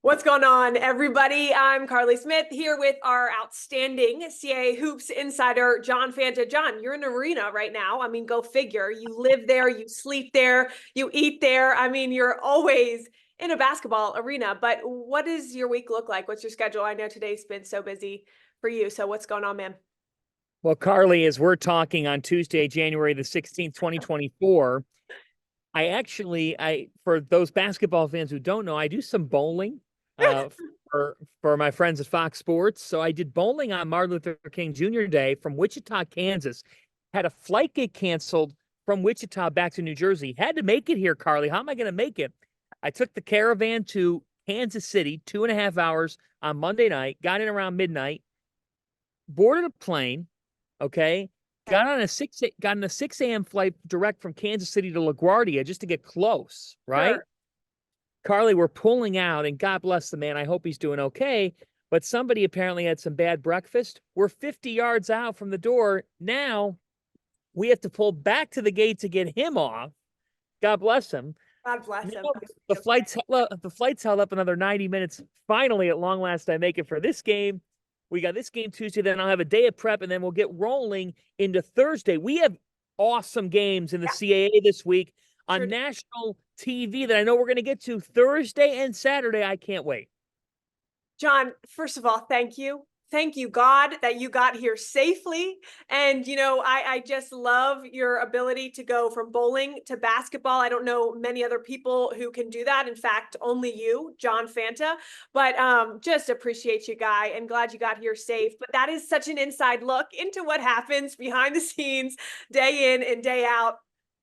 What's going on, everybody? I'm Karlie Smith here with our outstanding CAA Hoops insider, John Fanta. John, you're in an arena right now. I mean, go figure. You live there, you sleep there, you eat there. I mean, you're always in a basketball arena. But what does your week look like? What's your schedule? I know today's been so busy for you. So what's going on, man? Well, Karlie, as we're talking on Tuesday, January the 16th, 2024, I for those basketball fans who don't know, I do some bowling uh for my friends at Fox Sports. So I did bowling on Martin Luther King Jr. Day from Wichita, Kansas. Had a flight get canceled from Wichita back to New Jersey. Had to make it here, Karlie. How am I going to make it? I took the caravan to Kansas City, 2.5 hours on Monday night, got in around midnight, boarded a plane. Okay. Got on a 6 a.m. flight direct from Kansas City to LaGuardia just to get close, right? Sure. Karlie, we're pulling out, and God bless the man. I hope he's doing okay. But somebody apparently had some bad breakfast. We're 50 yards out from the door. Now we have to pull back to the gate to get him off. God bless him. God bless him. Now, the flight's held up another 90 minutes. Finally, at long last, I make it for this game. We got this game Tuesday, then I'll have a day of prep, and then we'll get rolling into Thursday. We have awesome games in the CAA this week on national TV that I know we're going to get to Thursday and Saturday. I can't wait. John, first of all, thank you. Thank you, God, that you got here safely. And, I just love your ability to go from bowling to basketball. I don't know many other people who can do that. In fact, only you, John Fanta. But just appreciate you, Guy, and glad you got here safe. But that is such an inside look into what happens behind the scenes, day in and day out,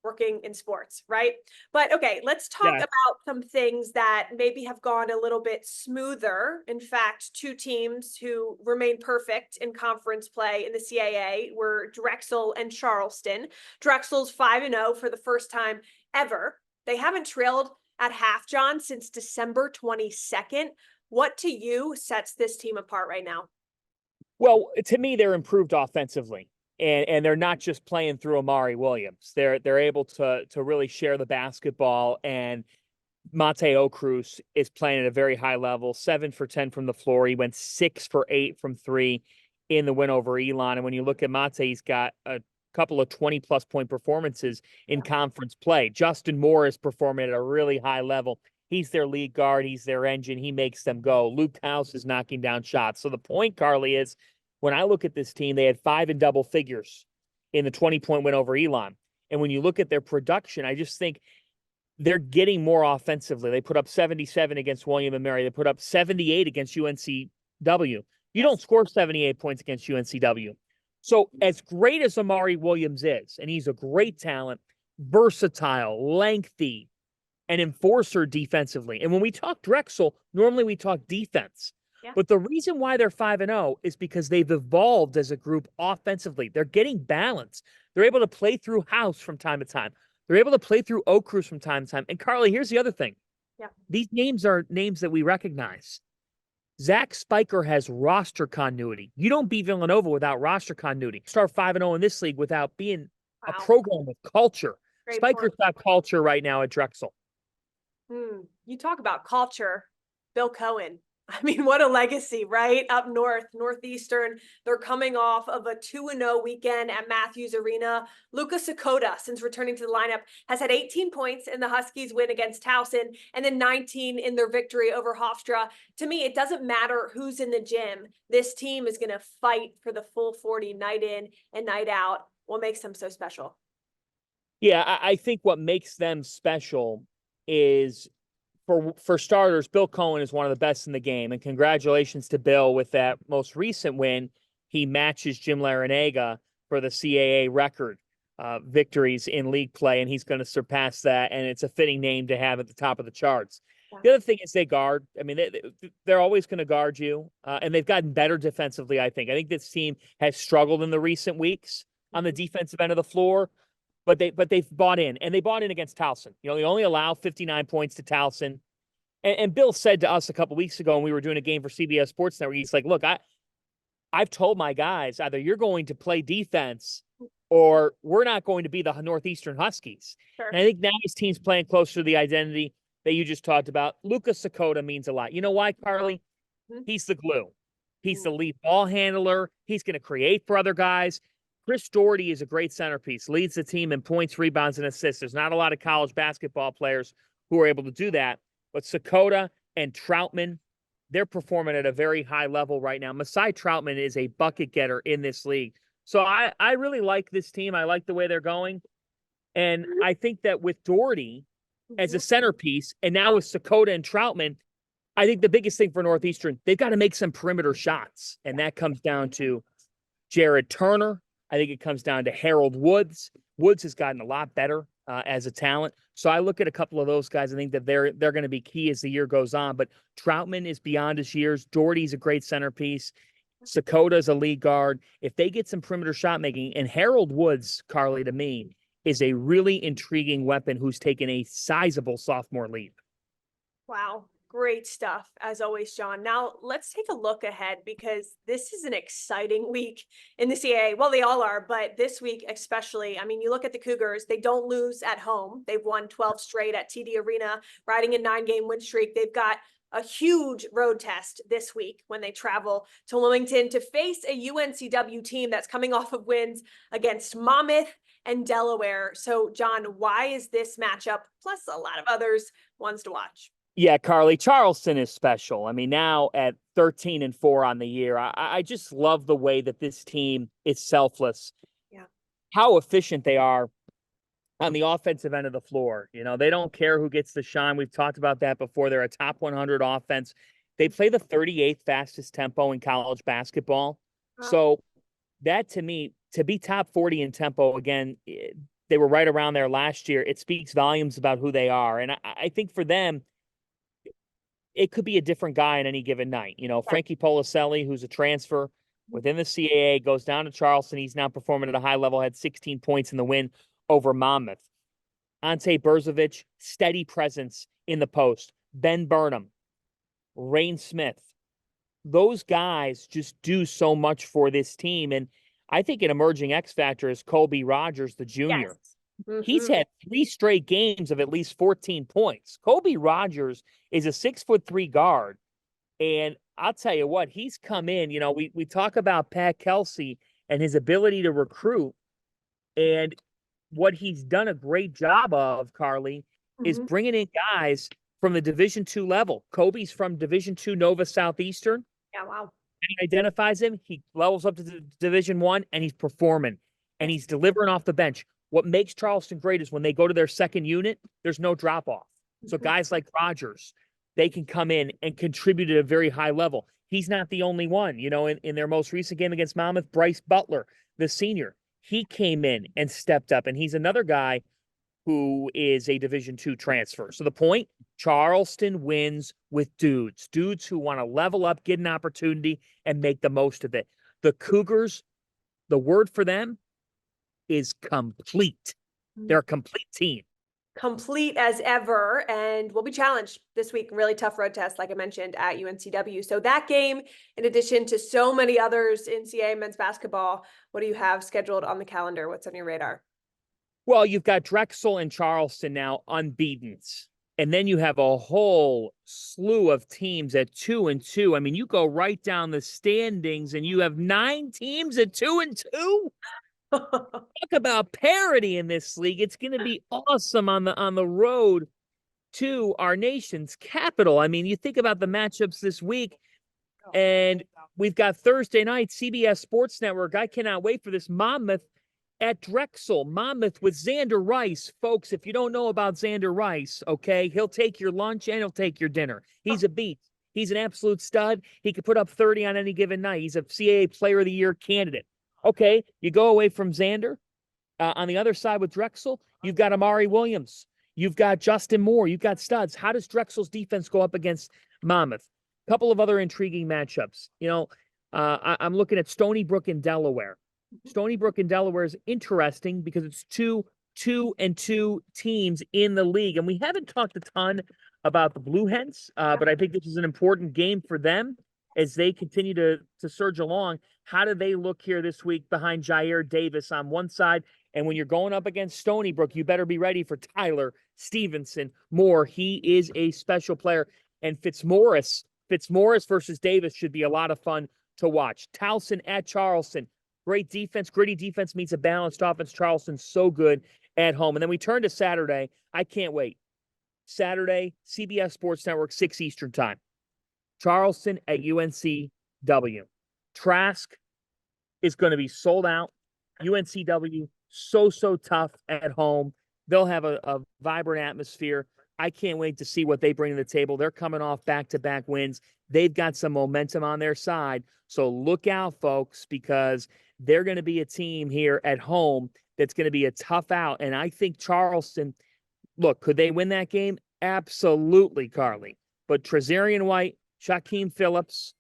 working in sports, right? But okay, let's talk about some things that maybe have gone a little bit smoother. In fact, two teams who remain perfect in conference play in the CAA were Drexel and Charleston. Drexel's 5-0 for the first time ever. They haven't trailed at half, John, since December 22nd. What to you sets this team apart right now? Well, to me, they're improved offensively. And they're not just playing through Amari Williams. They're able to really share the basketball. And Mateo Cruz is playing at a very high level, 7 for 10 from the floor. He went 6 for 8 from three in the win over Elon. And when you look at Mate, he's got a couple of 20-plus point performances in conference play. Justin Moore is performing at a really high level. He's their lead guard. He's their engine. He makes them go. Luke House is knocking down shots. So the point, Karlie, is when I look at this team, they had 5 in double figures in the 20-point win over Elon. And when you look at their production, I just think they're getting more offensively. They put up 77 against William and Mary. They put up 78 against UNCW. You don't score 78 points against UNCW. So as great as Amari Williams is, and he's a great talent, versatile, lengthy, an enforcer defensively. And when we talk Drexel, normally we talk defense. Yeah. But the reason why they're 5-0 is because they've evolved as a group offensively. They're getting balance. They're able to play through House from time to time. They're able to play through Oak Cruz from time to time. And Karlie, here's the other thing. Yeah. These names are names that we recognize. Zach Spiker has roster continuity. You don't beat Villanova without roster continuity. Start 5-0 in this league without being a program with culture. Great Spiker's got culture right now at Drexel. You talk about culture, Bill Cohen. I mean, what a legacy, right? Up north, Northeastern. They're coming off of a 2-0 weekend at Matthews Arena. Lucas Sakota, since returning to the lineup, has had 18 points in the Huskies win against Towson and then 19 in their victory over Hofstra. To me, it doesn't matter who's in the gym. This team is going to fight for the full 40 night in and night out. What makes them so special? Yeah, I think what makes them special is, for starters, Bill Cohen is one of the best in the game. And congratulations to Bill with that most recent win. He matches Jim Larinaga for the CAA record victories in league play, and he's going to surpass that. And it's a fitting name to have at the top of the charts. Yeah. The other thing is they guard. I mean, they're always going to guard you, and they've gotten better defensively, I think. I think this team has struggled in the recent weeks on the defensive end of the floor. But they've bought in, and they bought in against Towson. You know, they only allow 59 points to Towson. And Bill said to us a couple weeks ago when we were doing a game for CBS Sports Network, he's like, look, I've told my guys, either you're going to play defense or we're not going to be the Northeastern Huskies. Sure. And I think now his team's playing closer to the identity. that you just talked about, Lucas Sakota means a lot. You know why, Karlie? Mhm. He's the glue. He's the lead ball handler. He's going to create for other guys. Chris Doherty is a great centerpiece, leads the team in points, rebounds, and assists. There's not a lot of college basketball players who are able to do that. But Sakota and Troutman, they're performing at a very high level right now. Masai Troutman is a bucket getter in this league. So I really like this team. I like the way they're going. And I think that with Doherty as a centerpiece, and now with Sakota and Troutman, I think the biggest thing for Northeastern, they've got to make some perimeter shots. And that comes down to Jared Turner. I think it comes down to Harold Woods. Woods has gotten a lot better as a talent. So I look at a couple of those guys. I think that they're going to be key as the year goes on. But Troutman is beyond his years. Doherty's a great centerpiece. Sakota's a lead guard. If they get some perimeter shot making, and Harold Woods, Karlie, to me, is a really intriguing weapon who's taken a sizable sophomore leap. Wow. Great stuff, as always, John. Now, let's take a look ahead because this is an exciting week in the CAA. Well, they all are, but this week especially. I mean, you look at the Cougars, they don't lose at home. They've won 12 straight at TD Arena, riding a 9-game win streak. They've got a huge road test this week when they travel to Wilmington to face a UNCW team that's coming off of wins against Monmouth and Delaware. So, John, why is this matchup, plus a lot of others, ones to watch? Yeah, Karlie, Charleston is special. I mean, now at 13-4 on the year, I just love the way that this team is selfless. Yeah. How efficient they are on the offensive end of the floor. You know, they don't care who gets the shine. We've talked about that before. They're a top 100 offense. They play the 38th fastest tempo in college basketball. Wow. So that, to me, to be top 40 in tempo, again, they were right around there last year. It speaks volumes about who they are. And I think for them, it could be a different guy on any given night. You know, Frankie Policelli, who's a transfer within the CAA, goes down to Charleston. He's now performing at a high level, had 16 points in the win over Monmouth. Ante Berzovic, steady presence in the post. Ben Burnham, Rain Smith. Those guys just do so much for this team. And I think an emerging X factor is Colby Rogers, the junior. Yes. Mm-hmm. He's had 3 straight games of at least 14 points. Colby Rogers is a 6'3" guard. And I'll tell you what, he's come in. You know, we talk about Pat Kelsey and his ability to recruit. And what he's done a great job of, Karlie, is bringing in guys from the Division II level. Kobe's from Division II Nova Southeastern. Yeah, wow. And he identifies him. He levels up to Division I, and he's performing. And he's delivering off the bench. What makes Charleston great is when they go to their second unit, there's no drop-off. So guys like Rogers, they can come in and contribute at a very high level. He's not the only one. You know, in their most recent game against Monmouth, Bryce Butler, the senior, he came in and stepped up. And he's another guy who is a Division II transfer. So the point, Charleston wins with dudes who want to level up, get an opportunity, and make the most of it. The Cougars, the word for them is complete. They're a complete team. Complete as ever, and will be challenged this week. Really tough road test, like I mentioned, at UNCW. So that game, in addition to so many others in CAA men's basketball, what do you have scheduled on the calendar? What's on your radar? Well, you've got Drexel and Charleston now unbeaten. And then you have a whole slew of teams at 2-2. I mean, you go right down the standings and you have 9 teams at 2-2. Talk about parity in this league. It's going to be awesome on the road to our nation's capital. I mean, you think about the matchups this week, and we've got Thursday night, CBS Sports Network. I cannot wait for this. Monmouth at Drexel. Monmouth with Xander Rice. Folks, if you don't know about Xander Rice, okay, he'll take your lunch and he'll take your dinner. He's a beast. He's an absolute stud. He could put up 30 on any given night. He's a CAA Player of the Year candidate. Okay, you go away from Xander. On the other side with Drexel, you've got Amari Williams. You've got Justin Moore. You've got studs. How does Drexel's defense go up against Monmouth? A couple of other intriguing matchups. You know, I'm looking at Stony Brook in Delaware. Stony Brook in Delaware is interesting because it's 2-2 teams in the league. And we haven't talked a ton about the Blue Hens, but I think this is an important game for them as they continue to surge along. How do they look here this week behind Jair Davis on one side And when you're going up against Stony Brook, you better be ready for Tyler Stevenson Moore. He is a special player. And Fitzmaurice versus Davis should be a lot of fun to watch. Towson at Charleston. Great defense, gritty defense meets a balanced offense. Charleston's so good at home. And then we turn to Saturday. I can't wait. Saturday, CBS Sports Network, 6 Eastern time. Charleston at UNCW. Trask is going to be sold out. UNCW, so tough at home. They'll have a vibrant atmosphere. I can't wait to see what they bring to the table. They're coming off back-to-back wins. They've got some momentum on their side. So look out, folks, because they're going to be a team here at home that's going to be a tough out. And I think Charleston, look, could they win that game? Absolutely, Karlie. But Trezarian White, Shaquem Phillips,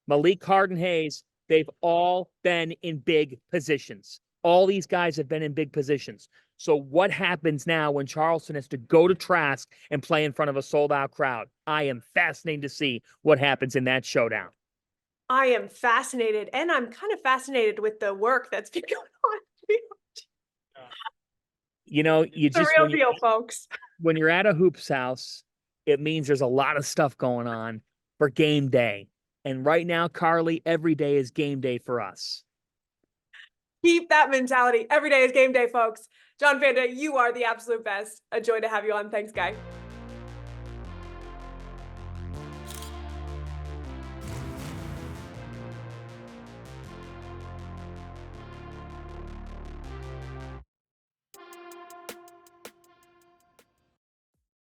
Malik Harden-Hayes, they've all been in big positions. All these guys have been in big positions. So what happens now when Charleston has to go to Trask and play in front of a sold-out crowd? I am fascinated to see what happens in that showdown. I am fascinated, and I'm kind of fascinated with the work that's been going on. You know, you The just real deal, folks. When you're at a hoops house, it means there's a lot of stuff going on for game day. And right now, Karlie, every day is game day for us. Keep that mentality. Every day is game day, folks. John Fanta, you are the absolute best. A joy to have you on. Thanks, guy.